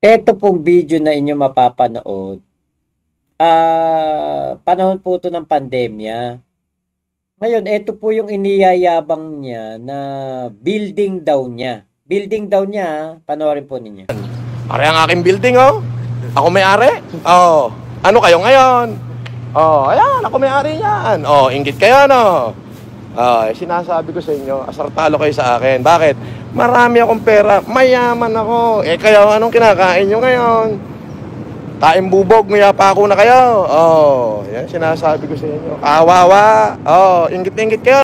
Eto pong video na inyo mapapanood, panahon po 'to ng pandemya. Ngayon, eto po yung iniyayabang niya na building daw niya. Building daw niya, panoorin po ninyo. Pare ang aking building, oh. Ako may-ari. Oh. Ano kayo ngayon? Oh, ayan, ako may-ari niyan. Oh, inggit kayo, no? Oh, sinasabi ko sa inyo, asartalo kayo sa akin. Bakit? Marami akong pera, mayaman ako. Eh kayo, anong kinakain nyo ngayon? Taing bubog, mayapa ako na kayo. Oh, yan sinasabi ko sa inyo. Kawawa. Oh, inggit-inggit kayo.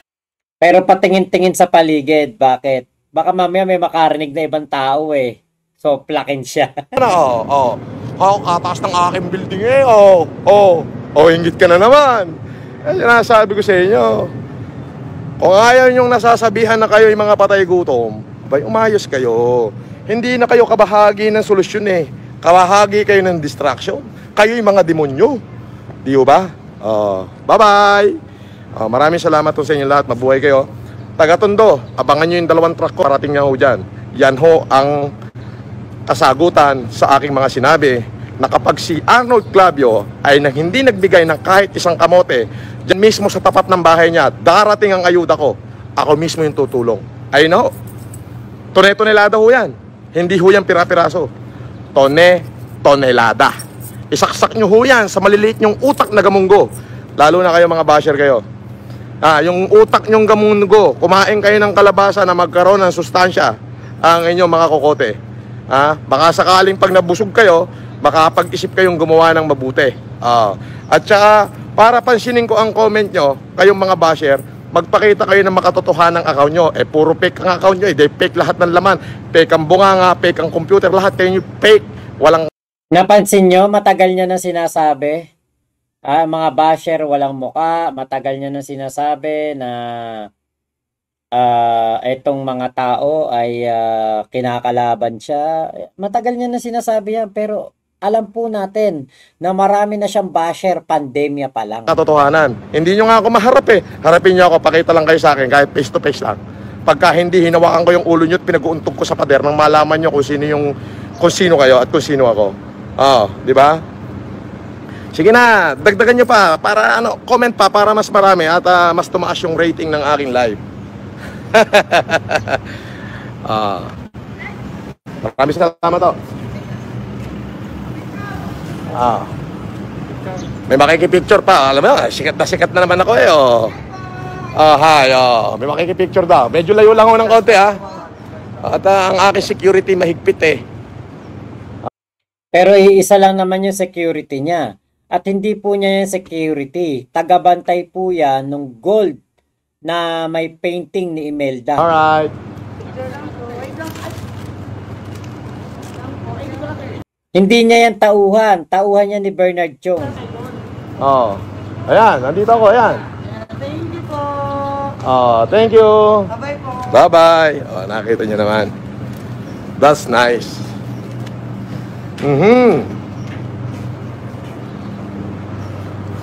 Pero patingin-tingin sa paligid, bakit? Baka mamaya may makarinig na ibang tao eh. So, plakin siya. Ano? Oh, oh, kataas ng aking building eh. Oh, oh, oh, inggit ka na naman. Eh, sinasabi ko sa inyo. Kung ayaw nyong nasasabihan na kayo yung mga patay gutom, bay, umayos kayo. Hindi na kayo kabahagi ng solusyon eh. Kabahagi kayo ng distraction. Kayo yung mga demonyo. Di ba? Bye-bye. Maraming salamat po sa inyo lahat. Mabuhay kayo. Taga-Tondo, abangan nyo yung 2 truck ko. Parating nga ho dyan. Yan ho ang kasagutan sa aking mga sinabi na kapag si Arnold Clavio ay hindi nagbigay ng kahit isang kamote dyan mismo sa tapat ng bahay niya, darating ang ayuda ko. Ako mismo yung tutulong. I know. Tone-tonelada ho yan. Hindi ho yan pira-piraso. Tone-tonelada. Isaksak nyo ho yan sa maliliit nyong utak na gamunggo. Lalo na kayo mga basher kayo. Yung utak nyong gamunggo, kumain kayo ng kalabasa na magkaroon ng sustansya ang inyong mga kokote. Baka sakaling pag nabusog kayo, makapag-isip kayong gumawa ng mabuti. At saka, para pansinin ko ang comment nyo, kayong mga basher, magpakita kayo ng makatotohanan ng account nyo. Puro fake ang account nyo. Fake lahat ng laman. Fake ang bunganga, fake ang computer, lahat kayo fake. Walang... Napansin nyo, matagal niya na sinasabi. Mga basher, walang muka. Matagal niya na sinasabi na etong mga tao ay kinakalaban siya. Matagal niya na sinasabi yan, pero alam po natin na marami na siyang basher pandemya pa lang. Katotohanan. Hindi nyo nga ako maharap eh. Harapin nyo ako, pakita lang kayo sa akin, kahit face to face lang. Pagka hindi hinawakan ko yung ulo nyo at pinag-uuntog ko sa pader nang malaman nyo kung sino kayo at kung sino ako. Di ba? Sige na, dagdagan nyo pa para comment pa para mas marami at mas tumaas yung rating ng aking live. Maraming salamat to. May makikipicture pa. Alam mo, sikat na naman ako eh. Hi. May makikipicture daw. Medyo layo lang ako ng konti At ang aking security mahigpit eh. Pero iisa lang naman yung security niya. At hindi po niya yung security. Tagabantay po yan ng gold na may painting ni Imelda. Alright. Hindi niya yan tauhan. Tauhan niya ni Bernard Chong. Ayan, nandito ako, ayan. Thank you po. Thank you. Bye-bye po. Bye-bye. Nakita niyo naman. That's nice.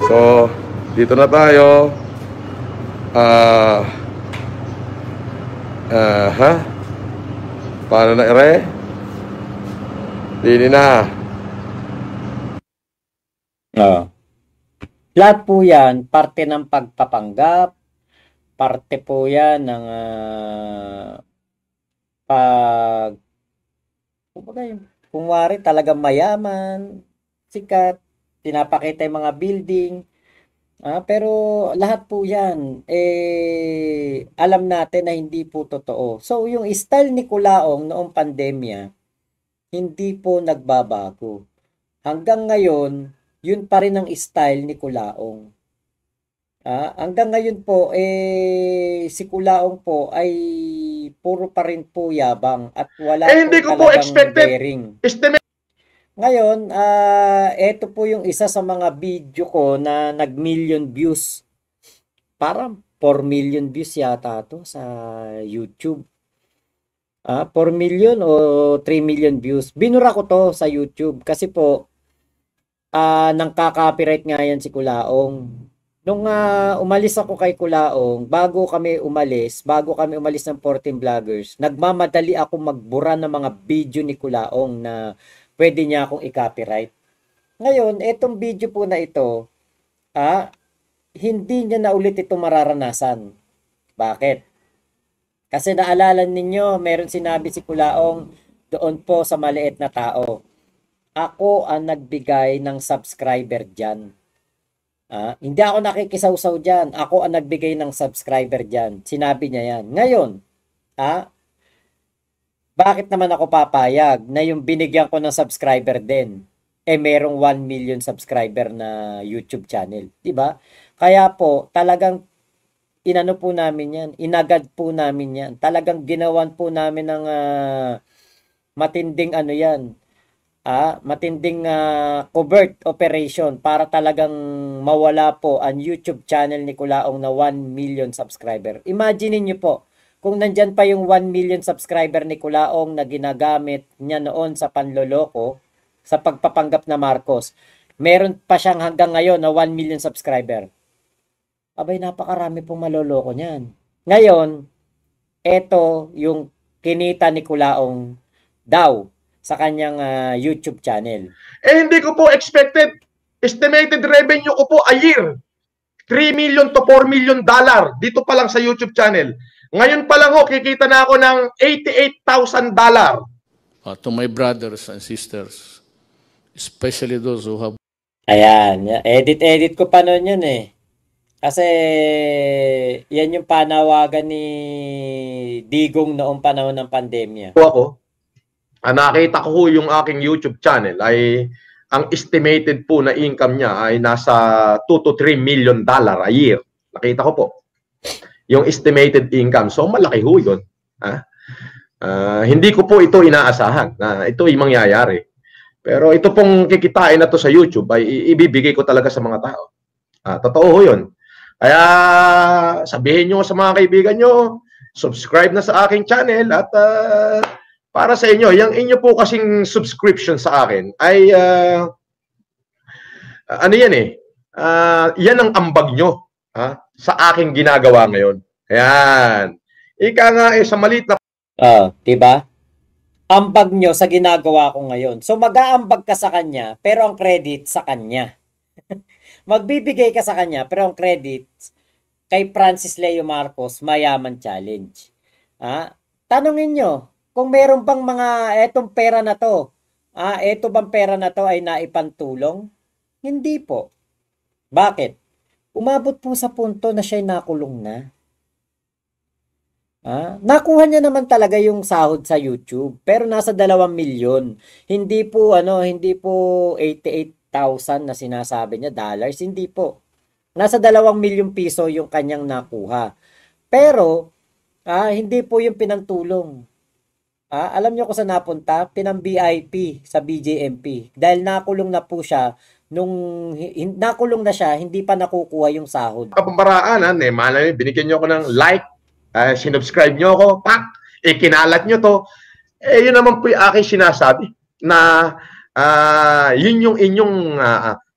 So, dito na tayo. Paano na ere? Dini na. Lahat po yan, parte ng pagpapanggap, parte po yan ng kumwari talagang mayaman, sikat, pinapakita yung mga building. Pero lahat po yan, alam natin na hindi po totoo. So, yung style ni Kulaong noong pandemya, hindi po nagbabago. Hanggang ngayon, yun pa rin ang style ni Kulaong. Hanggang ngayon po, si Kulaong po ay puro pa rin po yabang at wala Hindi ko po expected. bearing. Ngayon, ito po yung isa sa mga video ko na nag-million views. Parang 4 million views yata to sa YouTube. 4 million o 3 million views. Binura ko to sa YouTube kasi po nang kaka-copyright nga yan si Kulaong. Nung umalis ako kay Kulaong, bago kami umalis ng 14 Vloggers, nagmamadali ako magbura ng mga video ni Kulaong na pwede niya akong i-copyright. Ngayon, etong video po na ito, hindi niya na ulit ito mararanasan. Bakit? Kasi naalala ninyo, meron sinabi si Kulaong doon po sa maliit na tao. Ako ang nagbigay ng subscriber dyan. Hindi ako nakikisawsaw dyan. Ako ang nagbigay ng subscriber dyan. Sinabi niya yan. Ngayon, bakit naman ako papayag na yung binigyan ko ng subscriber din, merong 1 million subscriber na YouTube channel. Diba? Kaya po, talagang inano po namin yan. Inagad po namin yan. Talagang ginawan po namin ng matinding ano yan. Matinding covert operation para talagang mawala po ang YouTube channel ni Kulaong na 1 million subscriber. Imagine niyo po, kung nandyan pa yung 1 million subscriber ni Kulaong na ginagamit niya noon sa panloloko, sa pagpapanggap na Marcos, meron pa siyang hanggang ngayon na 1 million subscriber. Abay, napakarami pong maloloko niyan. Ngayon, eto yung kinita ni Kulaong daw sa kanyang YouTube channel. Hindi ko po expected. Estimated revenue ko po a year. 3 million to 4 million dollar dito pa lang sa YouTube channel. Ngayon pa lang ho, kikita na ako ng $88,000. To my brothers and sisters, especially those who have... Ayan, edit ko pa noon yun eh. Kasi yan yung panawagan ni Digong noong panahon ng pandemya. Ako, nakita ko yung aking YouTube channel ay ang estimated po na income niya ay nasa 2 to 3 million dollar a year. Nakita ko po yung estimated income. So malaki ho yun. Hindi ko po ito inaasahan na ito ay mangyayari. Pero ito pong kikitain na to sa YouTube ay ibibigay ko talaga sa mga tao. Totoo ho yun. Kaya sabihin nyo sa mga kaibigan nyo, subscribe na sa aking channel at para sa inyo, yung inyo po kasing subscription sa akin ay ano yan eh, yan ang ambag nyo sa aking ginagawa ngayon. Ayan. Ika nga sa maliit na... Diba? Ambag nyo sa ginagawa ko ngayon. So mag-aambag ka sa kanya, pero ang credit sa kanya. Magbibigay ka sa kanya, pero ang credit kay Francis Leo Marcos Mayaman Challenge. Tanungin nyo, kung meron bang mga etong pera na to, eto bang pera na to ay naipantulong? Hindi po. Bakit? Umabot po sa punto na siya'y nakulong na. Nakuha niya naman talaga yung sahod sa YouTube, pero nasa 2 milyon. Hindi po 88,000 na sinasabi niya dollars, hindi po. Nasa 2 milyong piso yung kanyang nakuha. Pero hindi po yung pinantulong. Alam niyo kung saan napunta? Pinang-BIP sa BJMP. Dahil nakulong na po siya, nakulong na siya, hindi pa nakukuha yung sahod. Kapamparaan, binigyan niyo ako ng like, sinubscribe niyo ako, ikinalat niyo to. Yun naman po yung aking sinasabi na yun yung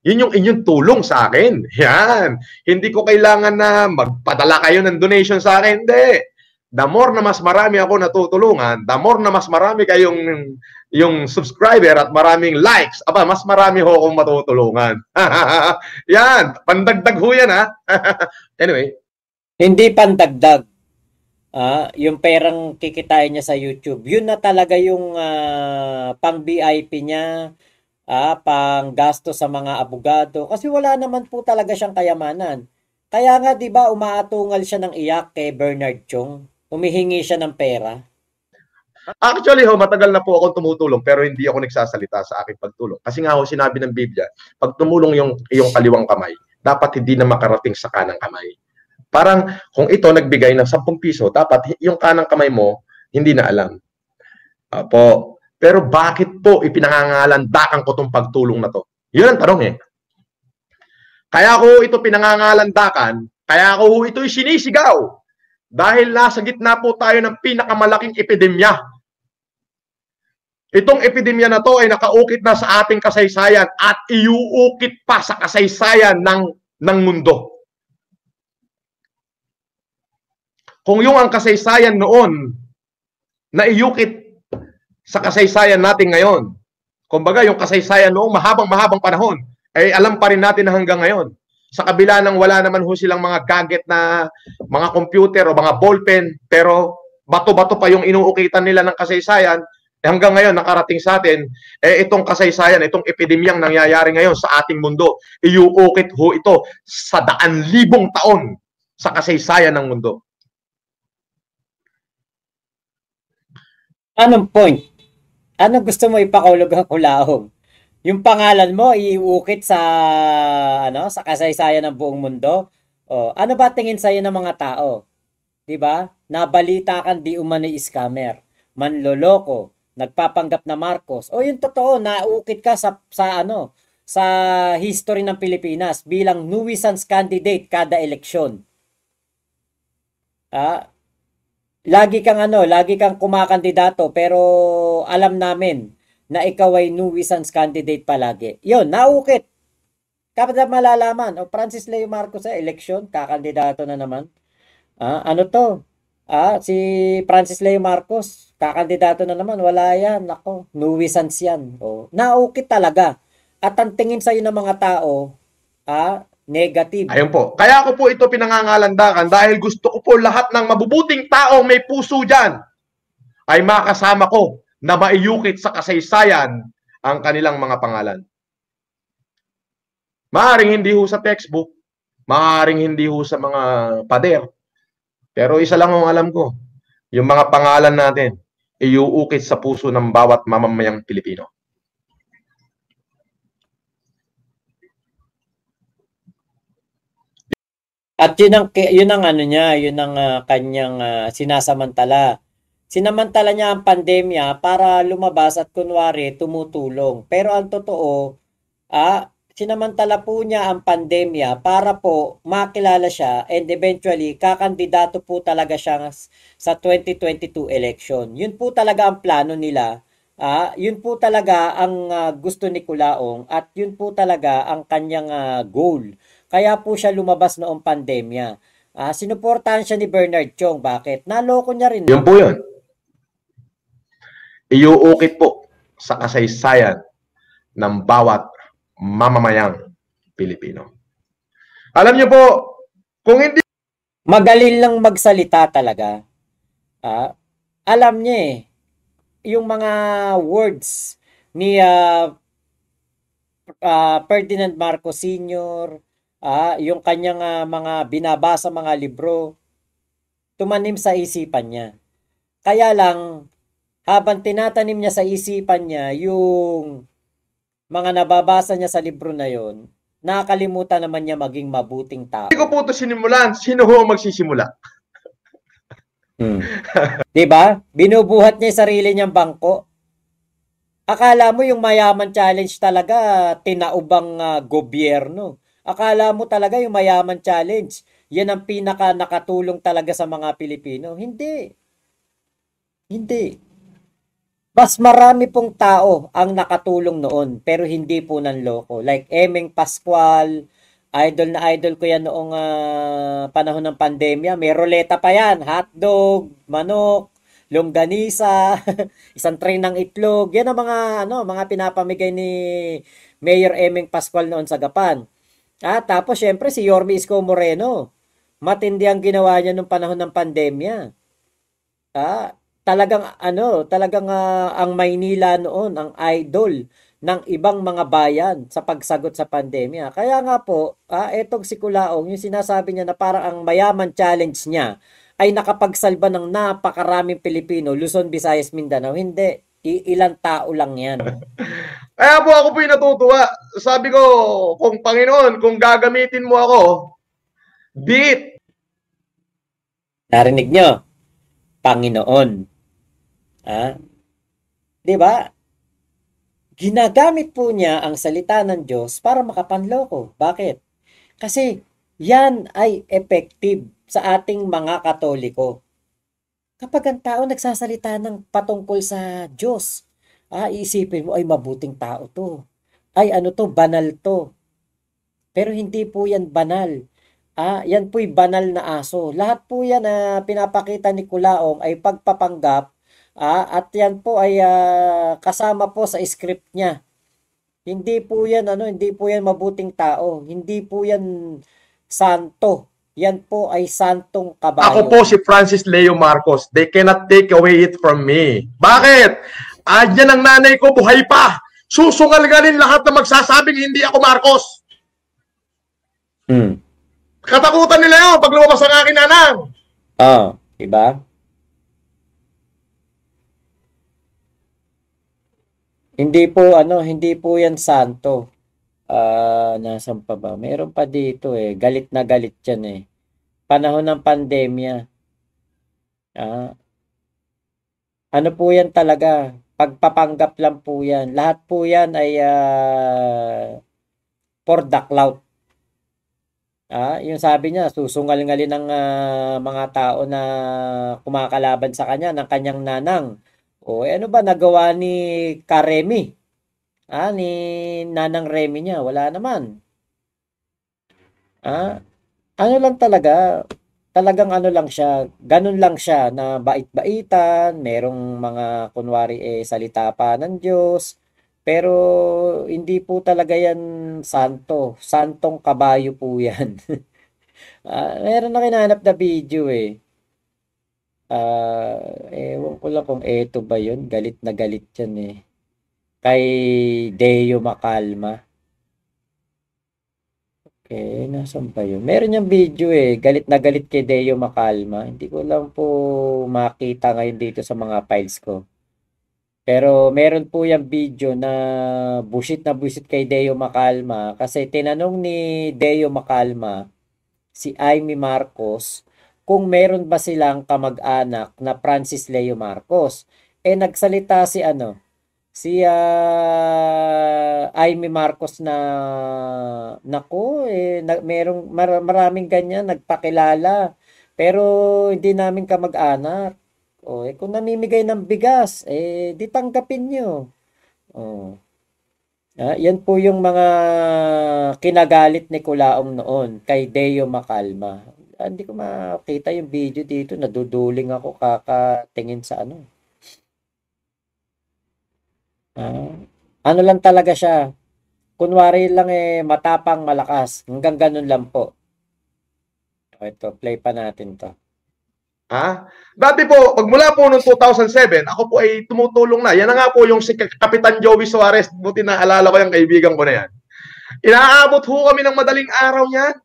inyong tulong sa akin. Yan. Hindi ko kailangan na magpadala kayo ng donation sa akin. Hindi. The more na mas marami ako natutulungan, the more na mas marami kayong yung subscriber at maraming likes, mas marami ho akong matutulungan. Yan, pandagdag ho yan Anyway. Hindi pandagdag. Yung perang kikitain niya sa YouTube, yun na talaga yung pang VIP niya, pang gasto sa mga abogado. Kasi wala naman po talaga siyang kayamanan. Kaya nga, di ba, umaatungal siya ng iyak kay Bernard Chong. Humihingi siya ng pera. Actually matagal na po akong tumutulong pero hindi ako nagsasalita sa aking pagtulong. Kasi nga sinabi ng Biblia, pag tumulong yung kaliwang kamay, dapat hindi na makarating sa kanang kamay. Parang kung ito nagbigay ng 10 piso, dapat yung kanang kamay mo hindi na alam. Pero bakit po ipinangangalandakan ko itong pagtulong na to? Yun ang tanong Kaya ko ito pinangangalandakan, kaya ko ito sinisigaw. Dahil nasa gitna po tayo ng pinakamalaking epidemya. Itong epidemya na to ay nakaukit na sa ating kasaysayan at iuukit pa sa kasaysayan ng mundo. Kung yung ang kasaysayan noon na iukit sa kasaysayan natin ngayon, Kumbaga, yung kasaysayan noong mahabang panahon, ay alam pa rin natin na hanggang ngayon. Sa kabila ng wala naman ho silang mga gadget na mga computer o mga ballpen, pero bato-bato pa yung inuukitan nila ng kasaysayan, hanggang ngayon nakarating sa atin, itong kasaysayan, itong epidemyang nangyayari ngayon sa ating mundo, iuukit ho ito sa daan-libong taon sa kasaysayan ng mundo. Anong point? Ano gusto mo ipakaulog ang kulaong? Yung pangalan mo iuukit sa sa kasaysayan ng buong mundo? O, ano ba tingin sa'yo ng mga tao? 'Di ba? Nabalita kang di umano'y scammer, manloloko, nagpapanggap na Marcos. O yung totoo, naukit ka sa history ng Pilipinas bilang nuisance candidate kada eleksyon. Ah, lagi kang kumakandidato pero alam namin na ikaw ay nuisance candidate palagi. 'Yon, naukit. Kapag malalaman, Francis Leo Marcos sa eleksyon, kakandidato na naman. Ano to? Si Francis Leo Marcos, kakandidato na naman. Wala yan. Nako, nuisance yan. Naukit talaga. At ang tingin sa'yo ng mga tao, negative. Ayun po. Kaya ako po ito pinangangalandakan dahil gusto ko po lahat ng mabubuting tao may puso dyan ay makasama ko na maiyukit sa kasaysayan ang kanilang mga pangalan. Maaring hindi ho sa textbook, maaring hindi ho sa mga pader. Pero isa lang ang alam ko, yung mga pangalan natin, iuukit sa puso ng bawat mamamayang Pilipino. At yun ang ano niya, yun ang kanyang sinasamantala. Sinamantala niya ang pandemya para lumabas at kunwari tumutulong. Pero ang totoo, sinamantala po niya ang pandemya para po makilala siya and eventually kakandidato po talaga siya sa 2022 election. Yun po talaga ang plano nila. Yun po talaga ang gusto ni Culaong at yun po talaga ang kanyang goal. Kaya po siya lumabas noong pandemya. Sinuportahan siya ni Bernard Chong. Bakit? Naloko niya rin. Yun po yun. Iuukit po sa kasaysayan ng bawat mamamayang Pilipino. Alam niyo po, kung hindi... Magaling lang magsalita talaga. Alam niya yung mga words ni Ferdinand Marcos Sr., yung kanyang mga binabasa mga libro, tumanim sa isipan niya. Kaya lang, habang tinatanim niya sa isipan niya yung mga nababasa niya sa libro na yon, nakakalimutan naman niya maging mabuting tao. Hindi ko po ito sinimulan. Sino ho magsisimula? Diba? Binubuhat niya yung sarili niyang bangko. Akala mo yung mayaman challenge talaga, tinaubang gobyerno. Akala mo talaga yung mayaman challenge, yan ang pinaka nakatulong talaga sa mga Pilipino. Hindi. Hindi. Mas marami pong tao ang nakatulong noon, pero hindi po nanloko. Like Emeng Pascual, idol na idol ko yan noong panahon ng pandemya. May roleta pa yan, hotdog, manok, longganisa, isang tray ng itlog. Yan ang mga pinapamigay ni Mayor Emeng Pascual noon sa Gapan. Tapos syempre si Yorme Isko Moreno. Matindi ang ginawa niya nung panahon ng pandemya. Talagang ang Maynila noon ang idol ng ibang mga bayan sa pagsagot sa pandemya. Kaya nga po, etong si Culaong, yung sinasabi niya na parang ang mayaman challenge niya ay nakapagsalba ng napakaraming Pilipino, Luzon, Visayas, Mindanao. Hindi. Ilang tao lang yan. Kaya po ako po yung natutuwa. Sabi ko, kung Panginoon, kung gagamitin mo ako, beat. Narinig nyo? Panginoon. Diba? Ginagamit po niya ang salita ng Diyos para makapanloko. Bakit? Kasi yan ay effective sa ating mga Katoliko. Kapag ang tao nagsasalita ng patungkol sa Diyos, iisipin mo, ay mabuting tao to. Ay ano to, banal to. Pero hindi po yan banal. Yan po'y banal na aso. Lahat po yan na pinapakita ni Culaong ay pagpapanggap At yan po ay kasama po sa script niya. Hindi po yan hindi po yan mabuting tao. Hindi po yan santo. Yan po ay santong Ako kabayo. po si Francis Leo Marcos. They cannot take away it from me. Bakit? Andyan ang nanay ko, buhay pa. Susungal-galin lahat na magsasabing hindi ako Marcos. Hmm. Katakutan nila yun pag lumabas ang akin nanang. Diba? Hindi po yan santo. Nasan pa ba? Meron pa dito galit na galit yan Panahon ng pandemya. Ano po yan talaga? Pagpapanggap lang po yan. Lahat po yan ay for the clout. Yung sabi niya, susungal-ngalin ng mga tao na kumakalaban sa kanya, ng kanyang nanang. Ano ba nagawa ni Karemi? Ni Nanang Remy niya, wala naman. Ano lang talaga, talagang ano lang siya, ganun lang siya na bait-baitan, merong mga kunwari salita pa ng Diyos, pero hindi po talaga yan santo, santong kabayo po yan. Meron na kinahanap na video ewan ko lang kung eto ba yun, galit na galit yan kay Deo Macalma. Okay, nasan ba yun? Meron yung video galit na galit kay Deo Macalma. Hindi ko lang po makita ngayon dito sa mga files ko. Pero meron po yung video na busit kay Deo Macalma kasi tinanong ni Deo Macalma si Amy Marcos kung meron ba silang kamag-anak na Francis Leo Marcos. Nagsalita si Amy Marcos na nako maraming ganyan nagpakilala pero hindi namin kamag-anak. Kung namimigay ng bigas di tanggapin nyo. Yan po yung mga kinagalit ni Culaong noon kay Deo Macalma. Hindi ko makita yung video dito, naduduling ako kakatingin sa ano lang talaga siya. Kunwari lang matapang, malakas. Hanggang ganun lang po. Ito, play pa natin to. Dati po, pagmula po noong 2007, ako po ay tumutulong na. Yan na nga po yung si Kapitan Joey Suarez. Buti naalala ko yung kaibigan ko na yan. Inaabot ho kami ng madaling araw niyan.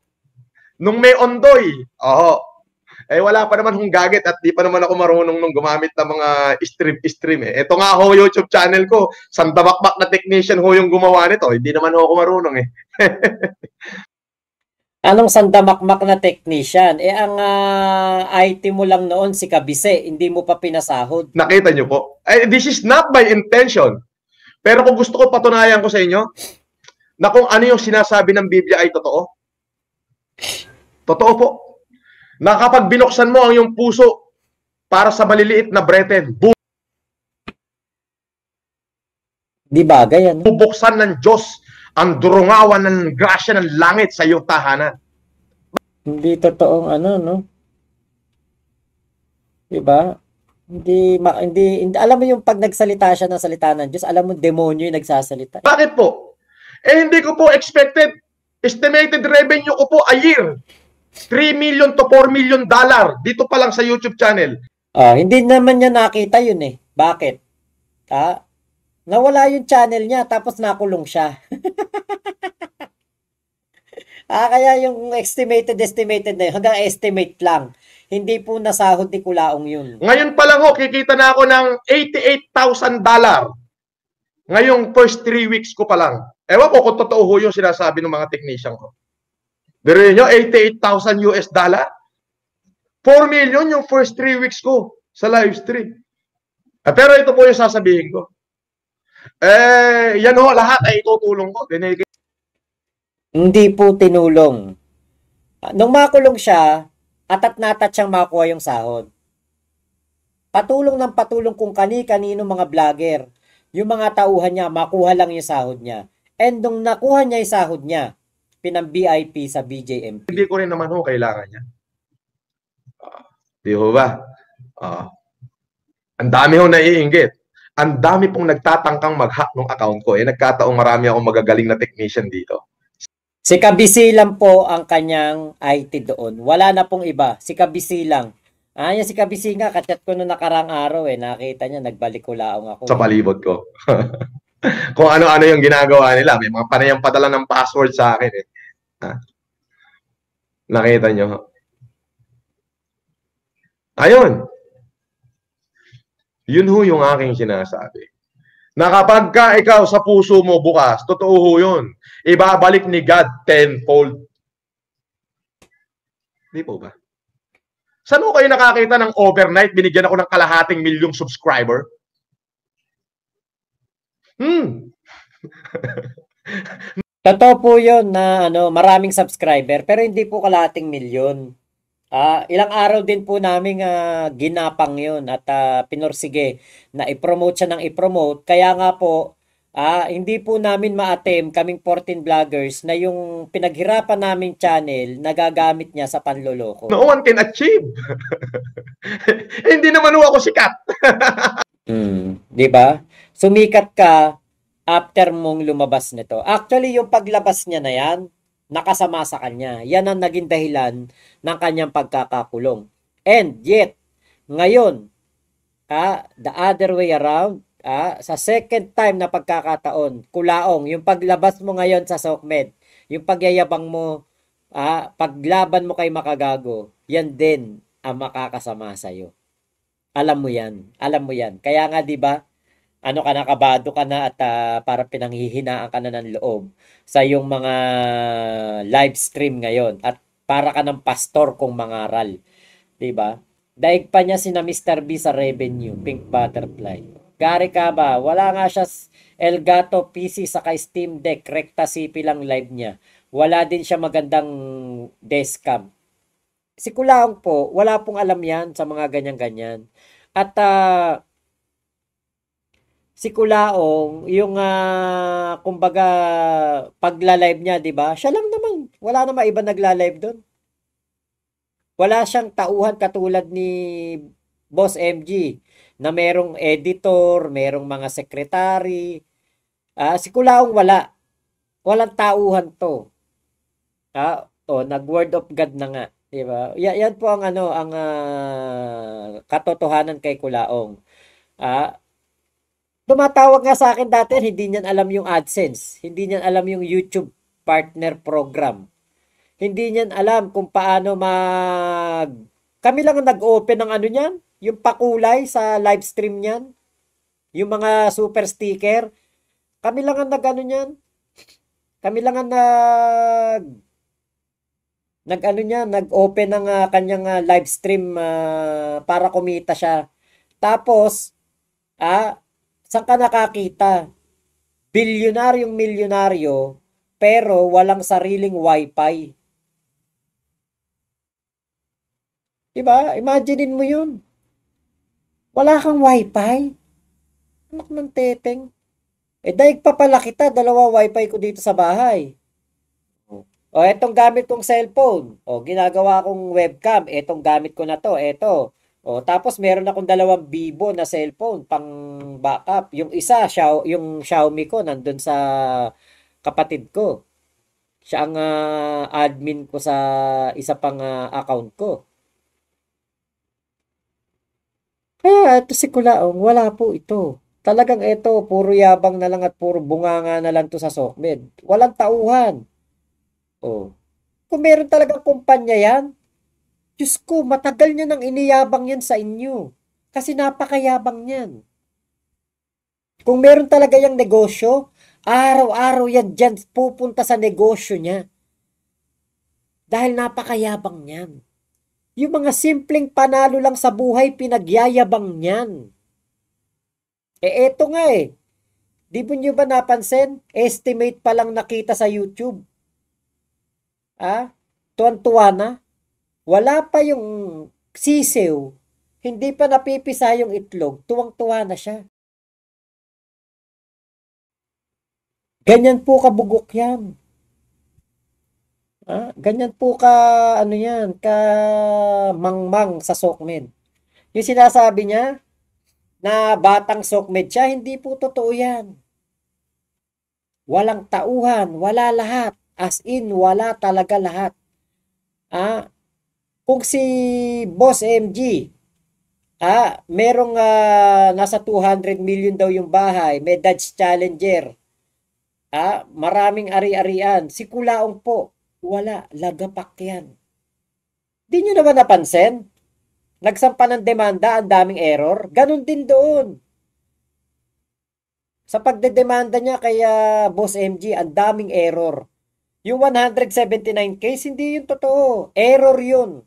Nung may ondoy. Wala pa naman hong gadget at di pa naman ako marunong nung gumamit ng mga stream. Ito nga ho YouTube channel ko. Sandabakbak na technician ho yung gumawa nito. Hindi naman ho ako marunong Anong sandamakmak na technician? Ang IT mo lang noon si Kabise, hindi mo pa pinasahod. Nakita nyo po? This is not my intention. Pero kung gusto ko patunayan ko sa inyo na kung ano yung sinasabi ng Biblia ay totoo. Totoo po. Na kapag binuksan mo ang iyong puso para sa maliliit na brethren, Di bagay yan. bubuksan ng Diyos ang durungawan ng grasya ng langit sa iyong tahanan. Hindi totoong no? Diba? Hindi, alam mo yung pag nagsalita siya ng salita ng Diyos, alam mo demonyo yung nagsasalita. Bakit po? Hindi ko po expected. Estimated revenue ko po a year. 3 million to 4 million dollar dito pa lang sa YouTube channel. Hindi naman niya nakita yun Bakit? Nawala yung channel niya tapos nakulong siya. Kaya yung estimated na yun, hanggang estimate lang. Hindi po nasahod ni Culaong yun. Ngayon pa lang kikita na ako ng $88,000. Ngayong first 3 weeks ko pa lang. Ewan ko kung totoo ho yung sinasabi ng mga technician ko. Pero nyo, $88,000 US dollar? 4 million yung first 3 weeks ko sa live stream. Pero ito po yung sasabihin ko. Yan ho, lahat ay itutulong ko. Hindi po tinulong. Nung makulong siya, atat-natat siyang makuha yung sahod. Patulong ng patulong kung kani-kanino mga vlogger. Yung mga tauhan niya, makuha lang yung sahod niya. And nung nakuha niya yung sahod niya, pinang-VIP sa BJMP. Hindi ko rin naman ho kailangan niya. Di ho ba? Ang dami hong naiinggit. Ang dami pong nagtatangkang mag-hack ng account ko. Nagkataong marami akong magagaling na technician dito. Si Kabisi lang po ang kanyang IT doon. Wala na pong iba. Si Kabisi lang. Yan si Kabisi nga, kachat ko noong nakarang araw nakita niya, nagbalik kulaong ako. Sa palibot ko. Kung ano-ano yung ginagawa nila. May mga panayang padala ng password sa akin Nakita nyo. Ayun. Yun ho yung aking sinasabi. Na kapag ka ikaw sa puso mo bukas, totoo ho yun. Ibabalik ni God tenfold. Di po ba? Saan ho kayo nakakita ng overnight binigyan ako ng kalahating milyong subscriber? Totoo po yun na maraming subscriber pero hindi po kalahating milyon. Ilang araw din po namin ginapang yun at pinursige na i-promote siya ng i-promote. Kaya nga po, hindi po namin ma-attempt kaming 14 vloggers na yung pinaghirapan namin channel nagagamit niya sa panloloko. No one can achieve. Hindi naman ako sikat. Di ba? Sumikat ka after mong lumabas nito. Actually, yung paglabas niya na yan, nakasama sa kanya. Yan ang naging dahilan ng kanyang pagkakakulong. And yet, ngayon, the other way around, sa second time na pagkakataon, kulaong, yung paglabas mo ngayon sa SOCMED, yung pagyayabang mo, paglaban mo kay Makagago, yan din ang makakasama sa'yo. Alam mo yan. Alam mo yan. Kaya nga, di ba, kabado ka na at para pinanghihinaan ka na ng loob sa yung mga live stream ngayon at para ka ng pastor kung mangaral. Diba? Daig pa niya sina Mr. B sa revenue, Pink Butterfly. Gary ka ba? Wala nga siya Elgato PC sa Steam Deck, Recta CP lang live niya. Wala din siya magandang dashcam. Si Kulaong po, wala pong alam yan sa mga ganyan-ganyan. At si Kulaong, yung kumbaga pagla-live niya, 'di ba? Siya lang naman. Wala namang iba nagla-live doon. Wala siyang tauhan katulad ni Boss MG na merong editor, merong mga secretary. Si Kulaong wala. Walang tauhan 'to. Nag-word of God na nga, 'di ba? Yan po ang ang katotohanan kay Kulaong. Tumatawag nga sa akin dati, hindi niyan alam yung AdSense. Hindi niyan alam yung YouTube partner program. Hindi niyan alam kung paano Kami lang ang nag-open ng niyan, yung pakulay sa live stream niyan. Yung mga super sticker. Kami lang ang niyan. Kami lang ang nag-open ng kanyang live stream para kumita siya. Tapos, saan ka nakakita? Bilyonaryong milyonaryo, pero walang sariling wifi. Diba? Imaginein mo yun. Wala kang wifi. Anak ng teteng. Daig pa pala kita, 2 wifi ko dito sa bahay. Etong gamit kong cellphone. Ginagawa kong webcam. Etong gamit ko na to. Eto. Tapos meron akong 2 Vivo na cellphone pang backup. Yung isa, yung Xiaomi ko nandun sa kapatid ko. Siya ang admin ko sa isa pang account ko. Kaya ito si Kulaong, wala po ito. Talagang ito, puro yabang na lang at puro bunganga na lang to sa SOCMED. Walang tauhan. Kung meron talagang kumpanya yan, Diyos ko, matagal niya nang iniyabang yan sa inyo. Kasi napakayabang yan. Kung meron talaga yung negosyo, araw-araw yan dyan pupunta sa negosyo niya. Dahil napakayabang niyan. Yung mga simpleng panalo lang sa buhay, pinagyayabang niyan. Eto nga Di mo nyo ba napansin? Estimate pa lang nakita sa YouTube. Tuwan-tuwa na. Wala pa yung sisiw, hindi pa napipisa yung itlog, tuwang-tuwa na siya. Ganyan po kabugok yan. Ganyan po ka mangmang sa SOCMED. Yung sinasabi niya, na batang sokmed siya. Hindi po totoo yan. Walang tauhan, wala lahat. As in, wala talaga lahat. Kung si Boss MG, merong nasa 200 million daw yung bahay, may Dodge Challenger, maraming ari-arian. Si Kulaong po, wala, lagapak yan. Di nyo naman napansin? Nagsampa ng demanda, ang daming error. Ganon din doon. Sa pagdedemanda niya kay Boss MG, ang daming error. Yung 179 case, hindi yun totoo. Error yun.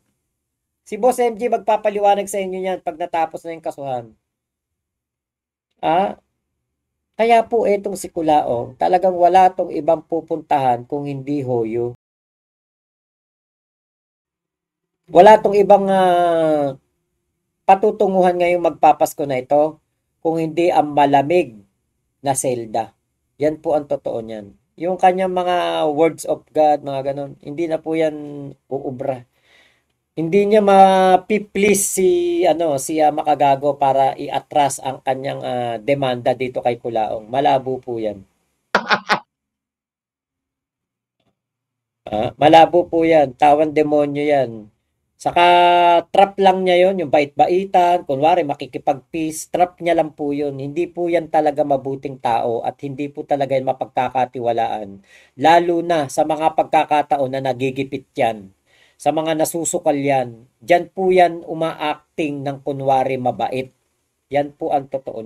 Si Boss MG magpapaliwanag sa inyo yan pag natapos na yung kasuhan. Kaya po etong si Kulaong, talagang wala tong ibang pupuntahan kung hindi Hoyo. Wala tong ibang patutunguhan ngayong magpapasko na ito kung hindi ang malamig na selda. Yan po ang totoo niyan. Yung kanyang mga words of God, mga ganon, hindi na po yan uubra. Hindi niya ma-please si Makagago para i-atras ang kanyang demanda dito kay Kulaong. Malabo po yan. Malabo po yan. Tawan demonyo yan. Saka trap lang niya yon, yung bait-baitan, kunwari makikipag-peace, trap niya lang po yun. Hindi po yan talaga mabuting tao at hindi po talaga yan mapagkakatiwalaan. Lalo na sa mga pagkakataon na nagigipit yan. Sa mga nasusukal yan, dyan po yan umaacting ng kunwari mabait. Yan po ang totoo niya.